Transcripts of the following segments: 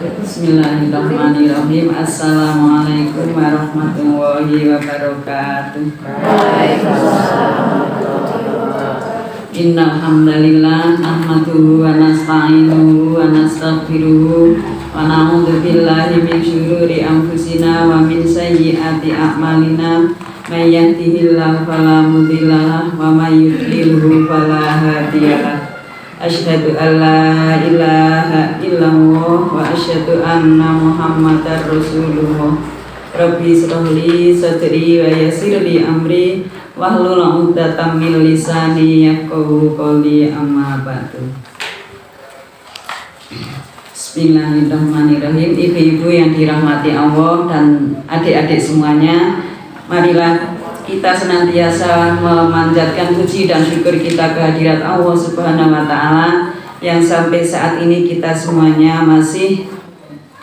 Bismillahirrahmanirrahim. Assalamualaikum warahmatullahi wabarakatuh. Innal hamdalillah nahmaduhu wa nasta'inuhu wa nastaghfiruhu wa na'udzu billahi min syururi anfusina wa min sayyiati a'malina. May yahdihillahu fala mudhillalah wa may yudlilhu fala hadiyalah. Asyhadu an la ilaha illallah wa asyhadu anna Muhammadar Rasulullah. Rabbi shrah li sadri wa yassir li amri wahlul 'uqdatam min lisani yafqahu qawli, amma ba'du. Bismillahirrahmanirrahim. Ibu-ibu yang dirahmati Allah dan adik-adik semuanya, marilah kita senantiasa memanjatkan puji dan syukur kita kehadirat Allah Subhanahu wa Ta'ala yang sampai saat ini kita semuanya masih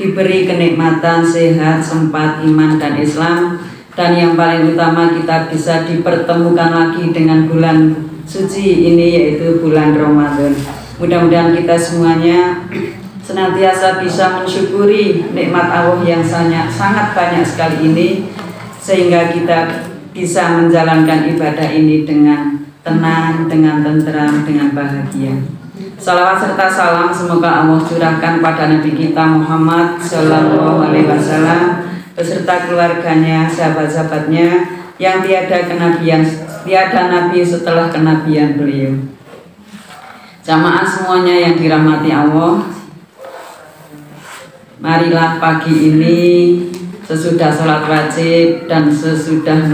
diberi kenikmatan sehat, sempat, iman dan Islam, dan yang paling utama kita bisa dipertemukan lagi dengan bulan suci ini, yaitu bulan Ramadan. Mudah-mudahan kita semuanya senantiasa bisa mensyukuri nikmat Allah yang sangat banyak sekali ini, sehingga kita bisa menjalankan ibadah ini dengan tenang, dengan tenteram, dengan bahagia. Salawat serta salam semoga Allah curahkan pada Nabi kita Muhammad Sallallahu Alaihi Wasallam beserta keluarganya, sahabat-sahabatnya yang tiada nabi setelah kenabian beliau. Jamaah semuanya yang dirahmati Allah, marilah pagi ini sesudah sholat wajib dan sesudah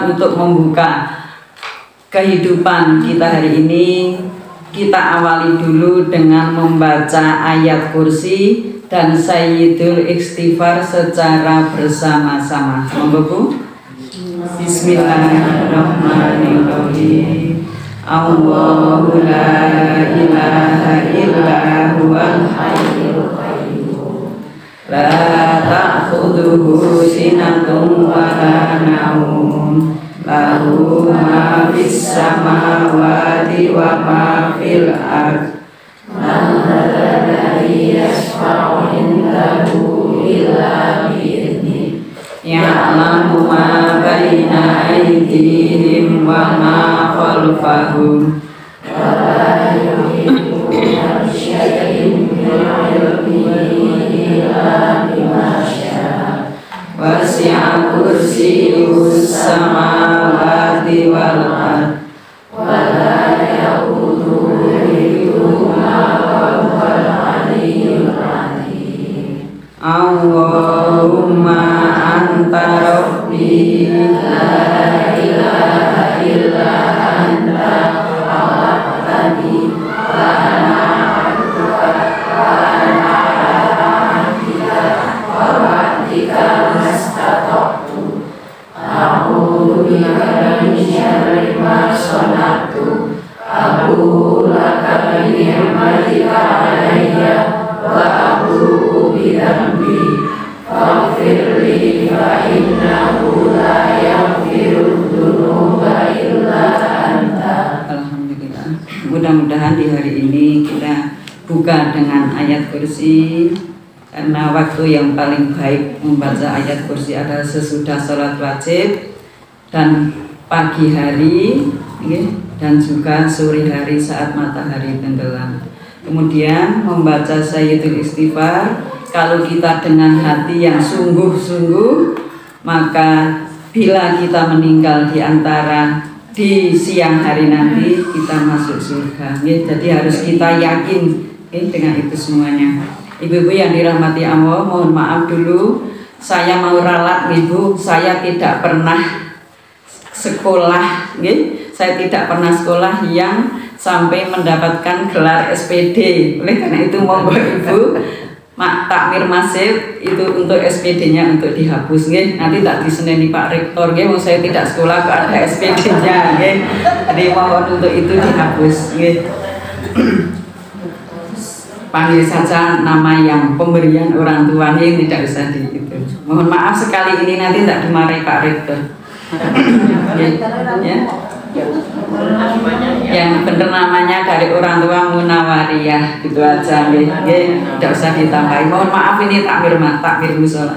untuk membuka kehidupan kita hari ini, kita awali dulu dengan membaca ayat kursi dan Sayyidul Istighfar secara bersama-sama. Monggo Bu. Bismillahirrahmanirrahim. Allahu la ilaha illa huwal hayyul qayyum. La ta'khudhuhu sinatun wa la naum. Lahu ma fis samawati wa ma fil ardh. Man alladhi yashfa'u indahu illa bi'idhnihi. Ya'lamu ma baina aydihim wa ma khalfahum. Wa la yuhituna bi syai'in min 'ilmihi illa bima syaa. Wasi'a kursiyyuhus samawati wal ardh wa la ya'uduhu hifdhuhuma wa huwal 'aliyyul 'azim. Allahumma anta rabbi la ilaha illa anta khalaqtani wa ana 'abduka wa ana 'ala 'ahdika wa wa'dika mastata'tu. A'udzu bika min syarri ma sana'tu. Abu'u laka bi ni'matika 'alayya wa abu'u bi dhanbi faghfir li fa innahu la yaghfiru dzunuba illa anta. Alhamdulillah. Mudah-mudahan di hari ini kita buka dengan ayat kursi, karena waktu yang paling baik membaca ayat kursi adalah sesudah sholat wajib dan pagi hari, dan juga sore hari saat matahari tenggelam. Kemudian membaca Sayyidul Istighfar, kalau kita dengan hati yang sungguh-sungguh, maka bila kita meninggal di siang hari nanti, kita masuk surga. Jadi harus kita yakin dengan itu semuanya. Ibu-ibu yang dirahmati Allah, mohon maaf dulu, saya mau ralat Ibu, saya tidak pernah sekolah, saya tidak pernah sekolah yang sampai mendapatkan gelar SPD. Oleh karena itu monggo Ibu takmir masif itu untuk SPD-nya untuk dihapus, nanti tak diseneni Pak Rektor, saya tidak sekolah kok ada SPD-nya, jadi mohon untuk itu dihapus. Panggil saja nama yang pemberian orang tuanya, tidak usah di itu. Mohon maaf sekali ini nanti tidak dimarahi Pak Rektor. Ya. Yang bener namanya dari orang tua Munawariyah, gitu aja. Tidak usah ditambahin. Mohon maaf ini takmir musola.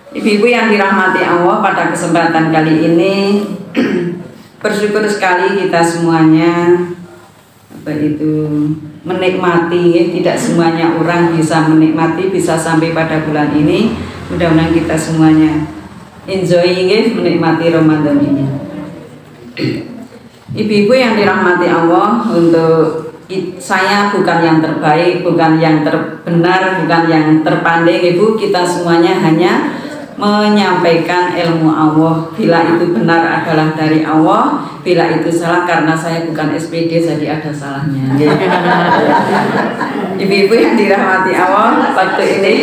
Ibu-ibu yang dirahmati Allah, pada kesempatan kali ini bersyukur sekali kita semuanya menikmati. Tidak semuanya orang bisa menikmati, bisa sampai pada bulan ini. Mudah-mudahan kita semuanya enjoy menikmati Ramadan ini. Ibu-ibu yang dirahmati Allah, untuk saya bukan yang terbaik, bukan yang terbenar, bukan yang terpandai. Ibu, kita semuanya hanya menyampaikan ilmu Allah. Bila itu benar adalah dari Allah, bila itu salah karena saya bukan SPD jadi ada salahnya. Ibu-ibu yang dirahmati Allah, waktu ini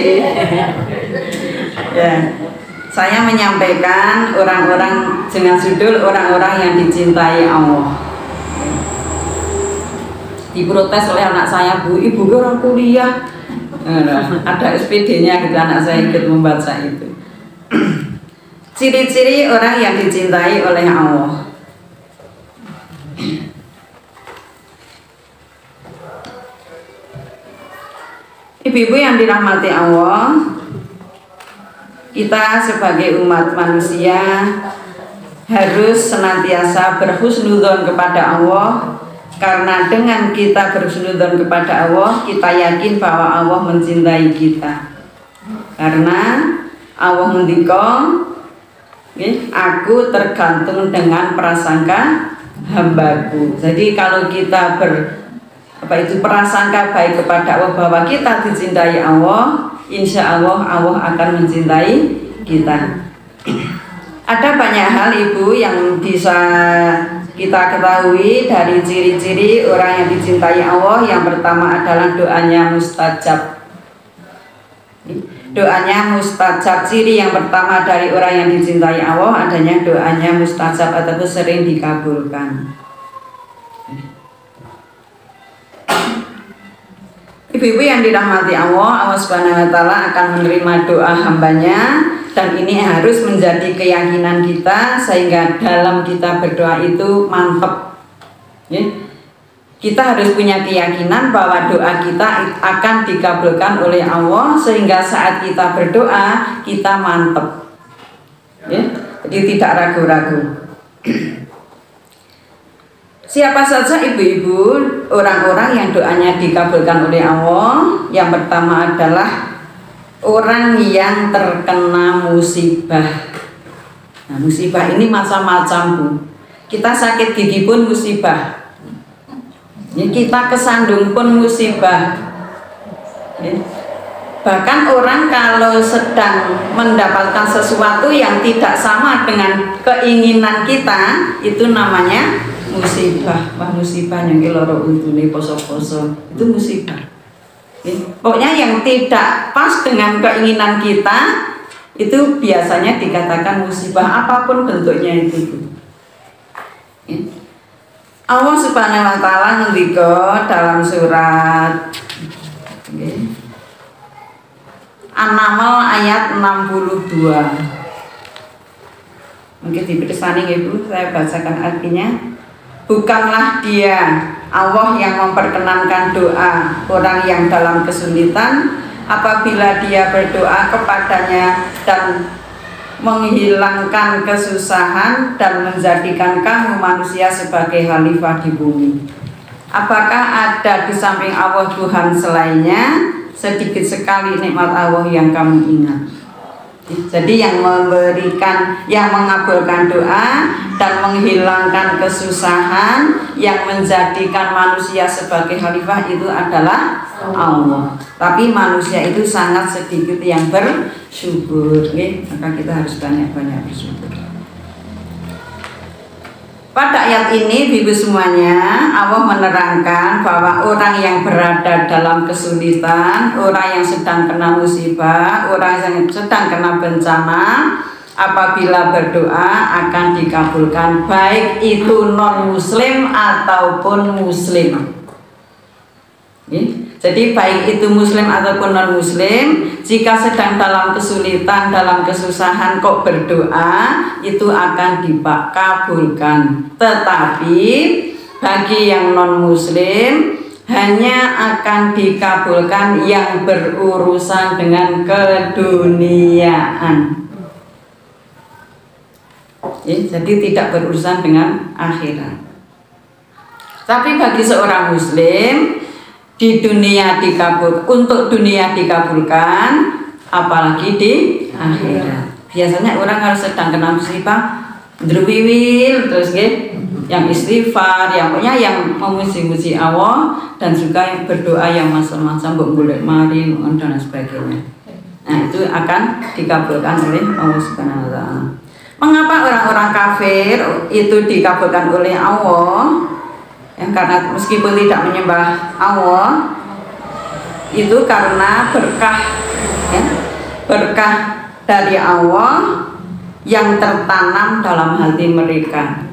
ya, saya menyampaikan orang-orang dengan judul orang-orang yang dicintai Allah. Diprotes oleh anak saya, Bu, ibu orang kuliah, ada SPD-nya gitu, anak saya ikut membaca itu. Ciri-ciri orang yang dicintai oleh Allah. Ibu-ibu yang dirahmati Allah, kita sebagai umat manusia harus senantiasa berhusnudzon kepada Allah, karena dengan kita berhusnudzon kepada Allah, kita yakin bahwa Allah mencintai kita. Karena Allah mendikong, aku tergantung dengan prasangka hambaku. Jadi kalau kita prasangka baik kepada Allah bahwa kita dicintai Allah, insya Allah Allah akan mencintai kita. Ada banyak hal ibu yang bisa kita ketahui dari ciri-ciri orang yang dicintai Allah. Yang pertama adalah doanya mustajab. Doanya mustajab. Ciri yang pertama dari orang yang dicintai Allah adanya doanya mustajab atau sering dikabulkan. Ibu-ibu yang dirahmati Allah, Allah Subhanahu wa Ta'ala akan menerima doa hambanya, dan ini harus menjadi keyakinan kita sehingga dalam kita berdoa itu mantap. Kita harus punya keyakinan bahwa doa kita akan dikabulkan oleh Allah, sehingga saat kita berdoa kita mantap. Jadi tidak ragu-ragu. Siapa saja ibu-ibu orang-orang yang doanya dikabulkan oleh Allah? Yang pertama adalah orang yang terkena musibah. Nah, musibah ini macam-macam, Bu. Kita sakit gigi pun musibah. Kita kesandung pun musibah. Bahkan orang kalau sedang mendapatkan sesuatu yang tidak sama dengan keinginan kita, itu namanya musibah. Wah, musibah yang loro untune poso-poso, itu musibah. Pokoknya yang tidak pas dengan keinginan kita itu biasanya dikatakan musibah, apapun bentuknya itu. Allah Subhanahu wa Ta'ala ngendika dalam surat An-Naml ayat 62. Mungkin dipirsani Ibu, saya bacakan artinya. Bukanlah Dia Allah yang memperkenankan doa orang yang dalam kesulitan apabila dia berdoa kepadanya dan menghilangkan kesusahan dan menjadikan kamu manusia sebagai khalifah di bumi. Apakah ada di samping Allah Tuhan selainnya? Sedikit sekali nikmat Allah yang kamu ingat. Jadi yang memberikan, yang mengabulkan doa dan menghilangkan kesusahan, yang menjadikan manusia sebagai khalifah itu adalah Allah. Tapi manusia itu sangat sedikit yang bersyukur, maka kita harus banyak-banyak bersyukur. Pada ayat ini, Ibu semuanya, Allah menerangkan bahwa orang yang berada dalam kesulitan, orang yang sedang kena musibah, orang yang sedang kena bencana, apabila berdoa akan dikabulkan, baik itu non-muslim ataupun muslim. Jadi baik itu muslim ataupun non muslim, jika sedang dalam kesulitan, dalam kesusahan kok berdoa, itu akan dikabulkan. Tetapi bagi yang non muslim hanya akan dikabulkan yang berurusan dengan keduniaan. Jadi tidak berurusan dengan akhirat. Tapi bagi seorang muslim di dunia dikabulkan, untuk dunia dikabulkan, apalagi di akhirat. Biasanya orang harus sedang kena musibah, derwiwil terus yang istighfar, yang punya yang memuji-muji Allah, dan juga yang berdoa yang macam-macam, boleh mari dan sebagainya. Nah, itu akan dikabulkan oleh Allah Subhanahu wa taala. Mengapa orang-orang kafir itu dikabulkan oleh Allah? Ya, karena meskipun tidak menyembah Allah, itu karena berkah, ya, berkah dari Allah yang tertanam dalam hati mereka.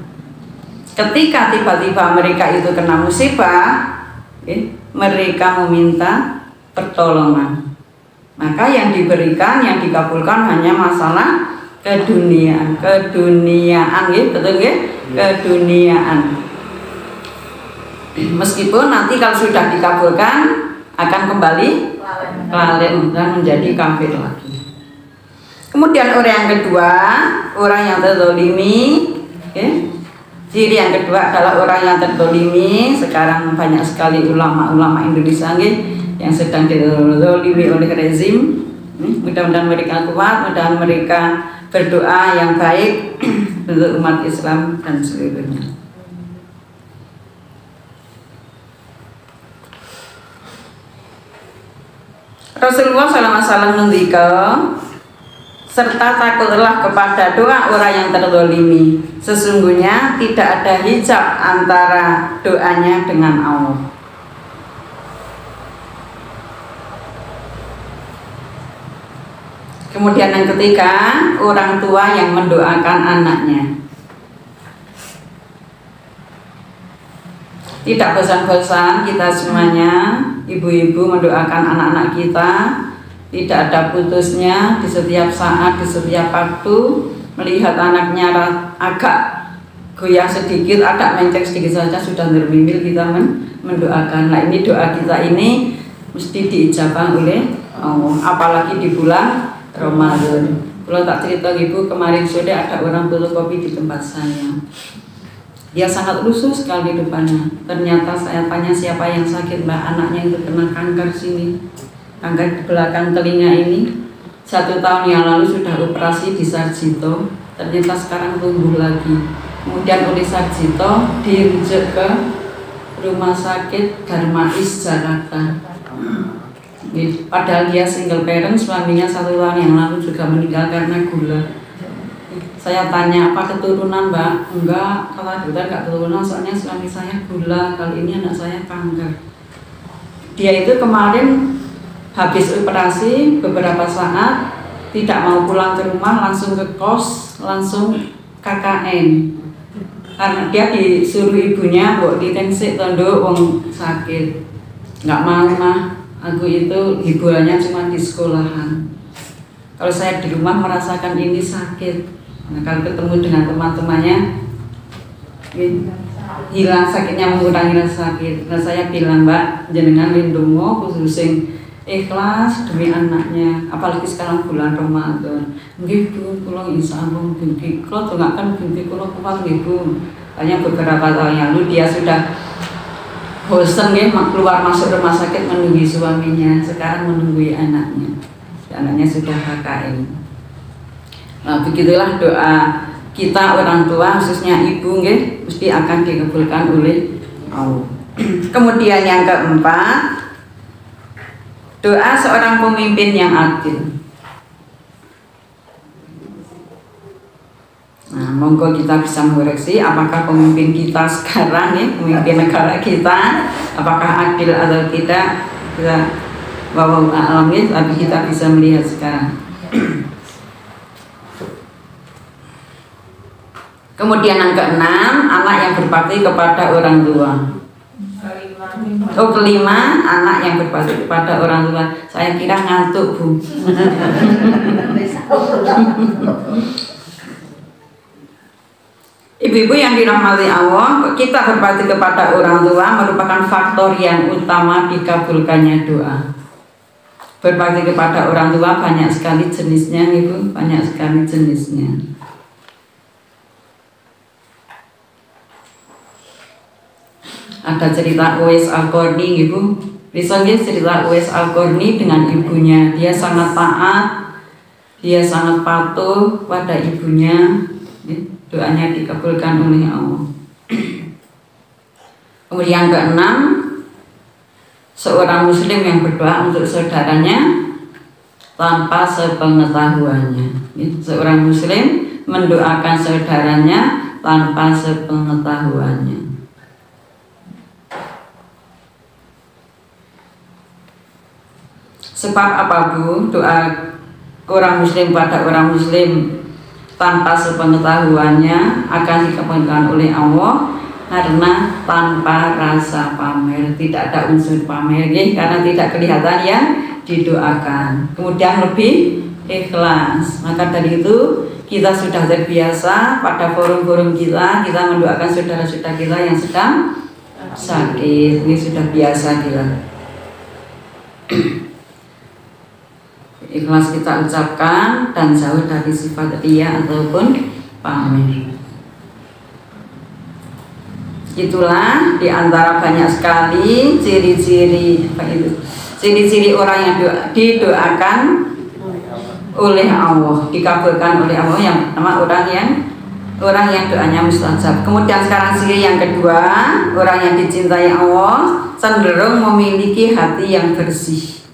Ketika tiba-tiba mereka itu kena musibah, ya, mereka meminta pertolongan. Maka yang diberikan, yang dikabulkan hanya masalah keduniaan, gitu, betul ya? Keduniaan. Meskipun nanti kalau sudah dikabulkan akan kembali lalin dan menjadi kafir lagi. Kemudian orang yang kedua, orang yang terzalimi, ya. Ciri yang kedua adalah orang yang terzalimi. Sekarang banyak sekali ulama-ulama Indonesia yang sedang terzalimi oleh rezim. Mudah-mudahan mereka kuat, mudah-mudahan mereka berdoa yang baik untuk umat Islam dan seluruhnya. Rasulullah SAW ngendika, serta takutlah kepada doa orang yang terzalimi. Sesungguhnya tidak ada hijab antara doanya dengan Allah. Kemudian yang ketiga, orang tua yang mendoakan anaknya. Tidak bosan-bosan kita semuanya, ibu-ibu mendoakan anak-anak kita. Tidak ada putusnya di setiap saat, di setiap waktu. Melihat anaknya agak goyah sedikit, agak menceng sedikit saja sudah terbimbing kita mendoakan. Nah, ini doa kita ini mesti diijabah oleh Allah, apalagi di bulan Ramadan. Kalau tak cerita ibu, kemarin sore ada orang fotokopi di tempat saya. Dia sangat lusuh sekali depannya. Ternyata saya tanya siapa yang sakit, mbak, anaknya itu kena kanker sini, kanker di belakang telinga ini. 1 tahun yang lalu sudah operasi di Sarjito, ternyata sekarang tumbuh lagi. Kemudian oleh Sarjito dirujuk ke rumah sakit Darmais Jakarta. Padahal dia single parent, suaminya 1 tahun yang lalu juga meninggal karena gula. Saya tanya, apa keturunan mbak? Enggak, kata dokter enggak keturunan, soalnya suami saya gula, kali ini anak saya kanker. Dia itu kemarin habis operasi beberapa saat, tidak mau pulang ke rumah, langsung ke kos, langsung KKN. Karena dia disuruh ibunya, buat ditensik tondo wong sakit. Enggak mau mah, aku itu hiburannya cuma di sekolahan. Kalau saya di rumah merasakan ini sakit. Nah, kalau ketemu dengan teman-temannya, hilang sakitnya, mengurangi rasa sakit. Nah, saya bilang, mbak, jenengan lindungo khusus ikhlas demi anaknya, apalagi sekarang bulan Ramadan. Nggih Bu, kula insyaallah binti kula dongaken binti kula kuat nggih Bu. Hanya beberapa tahun yang lalu dia sudah bosan keluar masuk rumah sakit menunggu suaminya, sekarang menunggu anaknya. Anaknya sudah KKN. Nah, begitulah doa kita orang tua, khususnya ibu, mesti akan dikabulkan oleh Allah. Kemudian yang keempat, doa seorang pemimpin yang adil. Nah, monggo kita bisa mengoreksi apakah pemimpin kita sekarang, pemimpin negara kita, apakah adil atau tidak. Kita walau alam, tapi kita bisa melihat sekarang. Kemudian yang keenam, anak yang berbakti kepada orang tua. Oh, kelima, anak yang berbakti kepada orang tua. Saya kira ngantuk, Bu. Ibu-ibu yang dirahmati Allah, kita berbakti kepada orang tua merupakan faktor yang utama dikabulkannya doa. Berbakti kepada orang tua banyak sekali jenisnya, Ibu, banyak sekali jenisnya. Ada cerita Uwais Al-Qarni, Ibu. Misalnya cerita Uwais Al-Qarni dengan ibunya. Dia sangat taat, dia sangat patuh pada ibunya. Doanya dikabulkan oleh Allah. Kemudian yang keenam, seorang muslim yang berdoa untuk saudaranya tanpa sepengetahuannya. Seorang muslim mendoakan saudaranya tanpa sepengetahuannya. Sebab apa, Bu? Doa orang muslim pada orang muslim tanpa sepengetahuannya akan dikabulkan oleh Allah karena tanpa rasa pamer, tidak ada unsur pamer, karena tidak kelihatan yang didoakan. Kemudian lebih ikhlas. Maka dari itu kita sudah terbiasa pada forum-forum kita mendoakan saudara-saudara kita yang sedang sakit. Ini sudah biasa kita. Ikhlas kita ucapkan dan jauh dari sifat ria ataupun pamer. Itulah diantara banyak sekali ciri-ciri orang yang didoakan oleh Allah, dikabulkan oleh Allah. Yang pertama orang yang doanya mustajab. Kemudian sekarang ciri yang kedua, orang yang dicintai Allah cenderung memiliki hati yang bersih.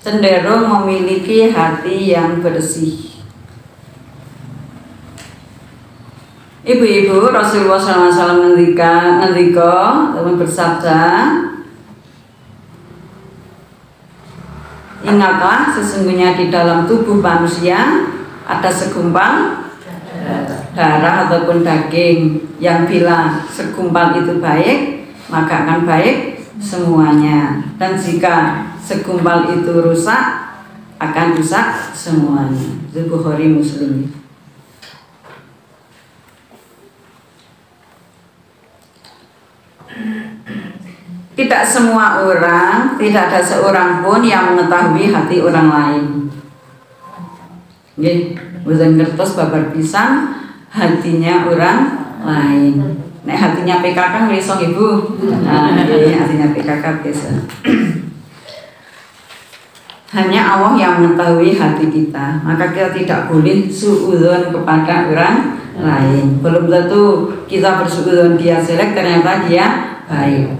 Cenderung memiliki hati yang bersih. Ibu-ibu, Rasulullah SAW ngendika bersabda, ingatlah sesungguhnya di dalam tubuh manusia ada segumpal darah ataupun daging yang bila segumpal itu baik maka akan baik semuanya, dan jika segumpal itu rusak akan rusak semuanya. Itu Bukhari Muslim. Tidak semua orang, tidak ada seorang pun yang mengetahui hati orang lain. Nggih, boten ngertos babar pisan hatinya orang lain. Nek hatinya PKK iso Ibu. Nah, hatinya PKK bisa. Hanya Allah yang mengetahui hati kita. Maka kita tidak boleh suudzon kepada orang lain. Belum tentu kita bersuudzon dia jelek, ternyata dia baik.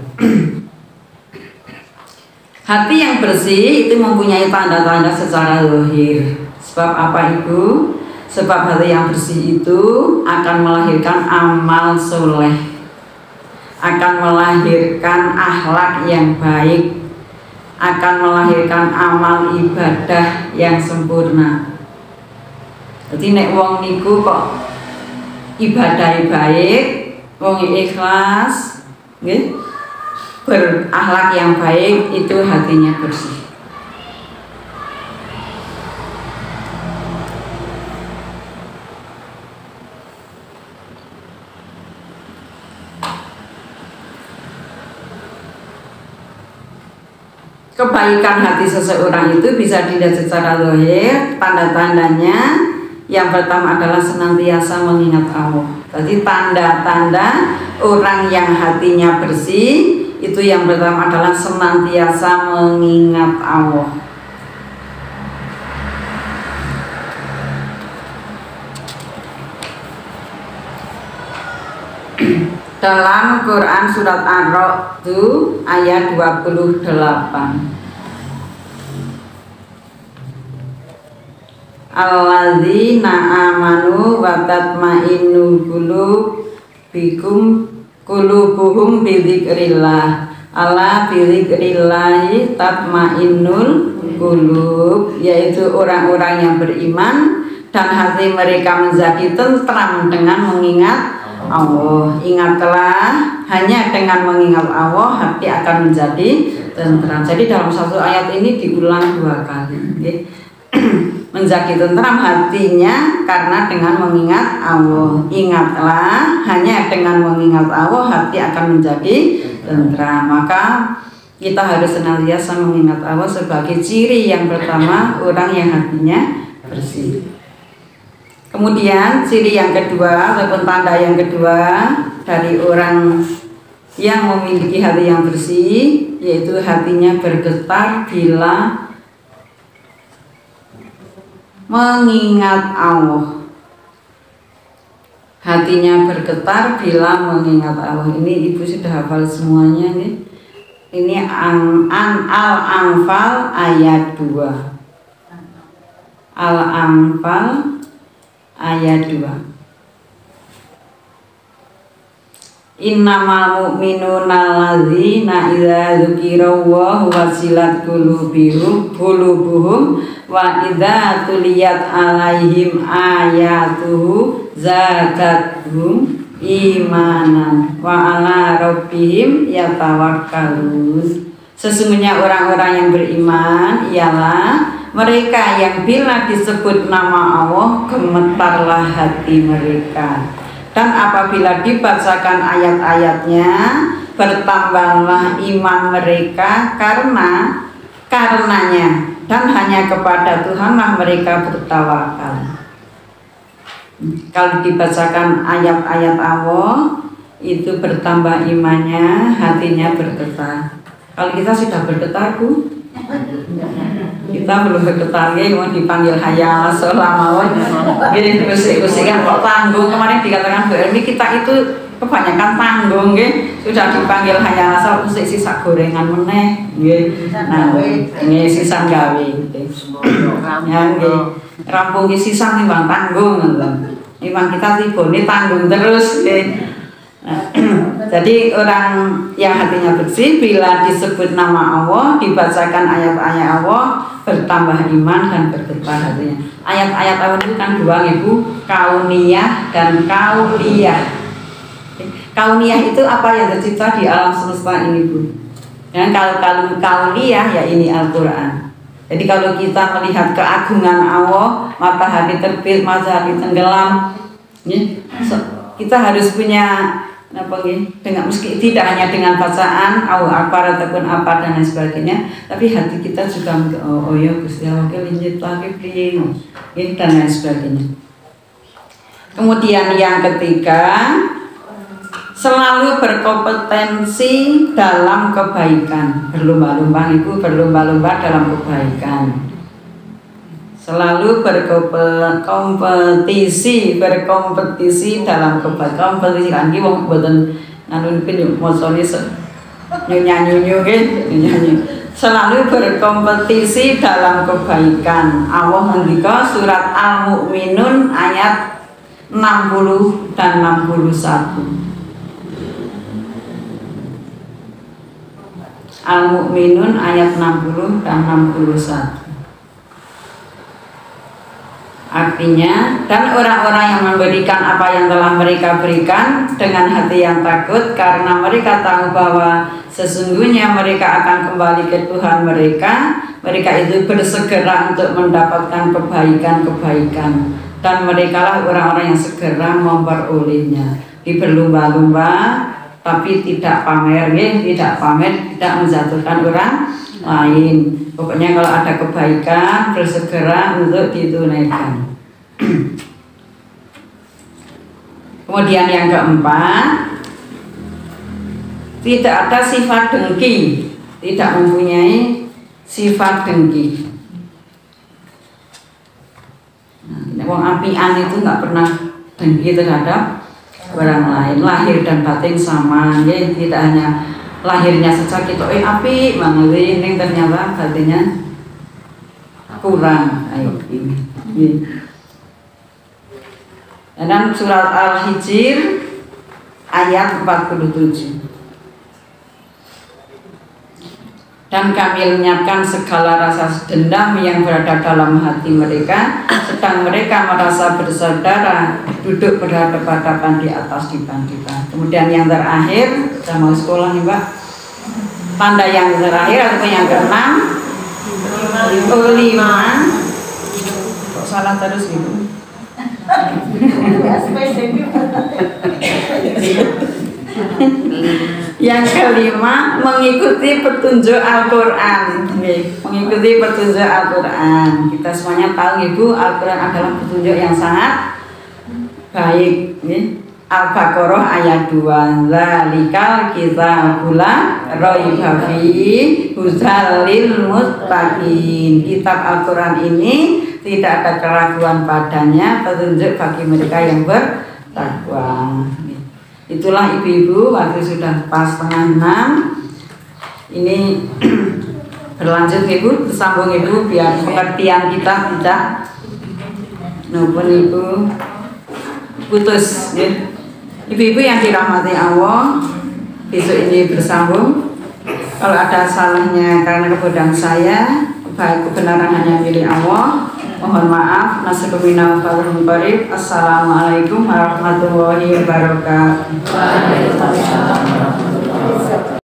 Hati yang bersih itu mempunyai tanda-tanda secara zahir. Sebab apa, Ibu? Sebab hati yang bersih itu akan melahirkan amal soleh, akan melahirkan akhlak yang baik, akan melahirkan amal ibadah yang sempurna. Jadi nek wong niku kok ibadah baik, wong ikhlas, nggih, berakhlak yang baik, itu hatinya bersih. Kebaikan hati seseorang itu bisa dilihat secara zahir. Tanda-tandanya yang pertama adalah senantiasa mengingat Allah. Jadi tanda-tanda orang yang hatinya bersih itu yang pertama adalah senantiasa mengingat Allah. Dalam Quran surat Ar-Ra'd ayat 28. Alladzina amanu wa tatma'innu qulubuhum bi dzikrillah. Ala bi dzikrillahi tatma'innul qulub, yaitu orang-orang yang beriman dan hati mereka menjadi tentram dengan mengingat Allah. Ingatlah hanya dengan mengingat Allah hati akan menjadi tentram. Jadi dalam satu ayat ini diulang 2 kali. Menjadi tentram hatinya karena dengan mengingat Allah. Ingatlah, hanya dengan mengingat Allah hati akan menjadi tentram. Maka kita harus senantiasa mengingat Allah sebagai ciri yang pertama orang yang hatinya bersih. Kemudian ciri yang kedua ataupun tanda yang kedua dari orang yang memiliki hati yang bersih, yaitu hatinya bergetar bila mengingat Allah. Hatinya bergetar bila mengingat Allah. Ini Ibu sudah hafal semuanya nih. Ini Al-Anfal ayat 2. Al-Anfal ayat 2. Innamal mu'minuna alladzina idza dzukirallahu wajilat qulubuhum wa idza tuliyat alaihim ayatuhu zadathum imanan wa ala rabbihim yatawakkalun. Sesungguhnya orang-orang yang beriman ialah mereka yang bila disebut nama Allah gemetarlah hati mereka, dan apabila dibacakan ayat-ayatnya bertambahlah iman mereka karenanya, dan hanya kepada Tuhanlah mereka bertawakal. Kalau dibacakan ayat-ayat Allah itu bertambah imannya, hatinya bergetar. Kalau kita sudah bergetar, Bu? Kita belum bergetar, mau dipanggil hayal selama jadi usik-usikan kok tanggung. Kemarin dikatakan Bu Elmi, kita itu kebanyakan tanggung, sudah dipanggil hayal asal usik sisa gorengan meneh, nah ini sisa gawe, rampung sisa nih bang tanggung, memang kita tibone tanggung terus. Jadi orang yang hatinya bersih bila disebut nama Allah, dibacakan ayat-ayat Allah, bertambah iman dan bergetar hatinya. Ayat-ayat Allah itu kan 2 Ibu, kauniyah dan kauliyah. Kauniyah itu apa yang tercipta di alam semesta ini, Bu. Dan kalau kauliyah ya ini Al-Quran. Jadi kalau kita melihat keagungan Allah, matahari terbit, matahari tenggelam, kita harus punya dengan meski tidak hanya dengan bacaan Akbar ataupun apa dan lain sebagainya, tapi hati kita juga oh ya Gusti Allah linjit lagi priye dan lain sebagainya. Kemudian yang ketiga, selalu berkompetensi dalam kebaikan, berlomba-lomba Ibu, berlomba-lomba dalam kebaikan. Selalu berkompetisi dalam kebaikan. Kompetisi kan iki wong mboten anu pin mosone nyanyi. Selalu berkompetisi dalam kebaikan. Allah ngendika surat Al-Mu'minun ayat 60 dan 61. Al-Mu'minun ayat 60 dan 61. Artinya, dan orang-orang yang memberikan apa yang telah mereka berikan dengan hati yang takut, karena mereka tahu bahwa sesungguhnya mereka akan kembali ke Tuhan mereka. Mereka itu bersegera untuk mendapatkan kebaikan-kebaikan, dan merekalah orang-orang yang segera memperolehnya. Berlomba-lomba tapi tidak pamer, tidak menjatuhkan orang lain. Pokoknya kalau ada kebaikan bersegera untuk ditunaikan. Kemudian yang keempat, tidak ada sifat dengki, tidak mempunyai sifat dengki. Wong apian itu nggak pernah dengki terhadap orang lain, lahir dan batin sama, tidak hanya lahirnya saja kita api manggil ini ternyata batinnya kurang. Ayo ini. Dan surat Al-Hijr ayat 47. Dan kami lenyapkan segala rasa dendam yang berada dalam hati mereka, sedang mereka merasa bersaudara duduk berhadapan-hadapan di atas dipan kita. Kemudian yang terakhir, Sudah mau sekolah nih Pak. Tanda yang terakhir atau yang keenam? Kelima. Kok salah terus gitu? Yang kelima, mengikuti petunjuk Al-Quran. Mengikuti petunjuk Al-Quran. Kita semuanya tahu Ibu, Al-Quran adalah petunjuk yang sangat baik. Al-Baqarah ayat 2. Zalikal kitabul la raiba fihi hudzal lil muttaqin. Kitab Al-Quran ini tidak ada keraguan padanya, petunjuk bagi mereka yang bertakwa. Itulah ibu-ibu, waktu sudah pas 5:30. Ini berlanjut Ibu, tersambung Ibu, biar pengertian kita tidak nopun Ibu putus ya. Ibu-ibu yang dirahmati Allah, besok ini bersambung. Kalau ada salahnya karena kebodohan saya, baik kebenaran hanya milik Allah. Mohon maaf. Assalamualaikum warahmatullahi wabarakatuh.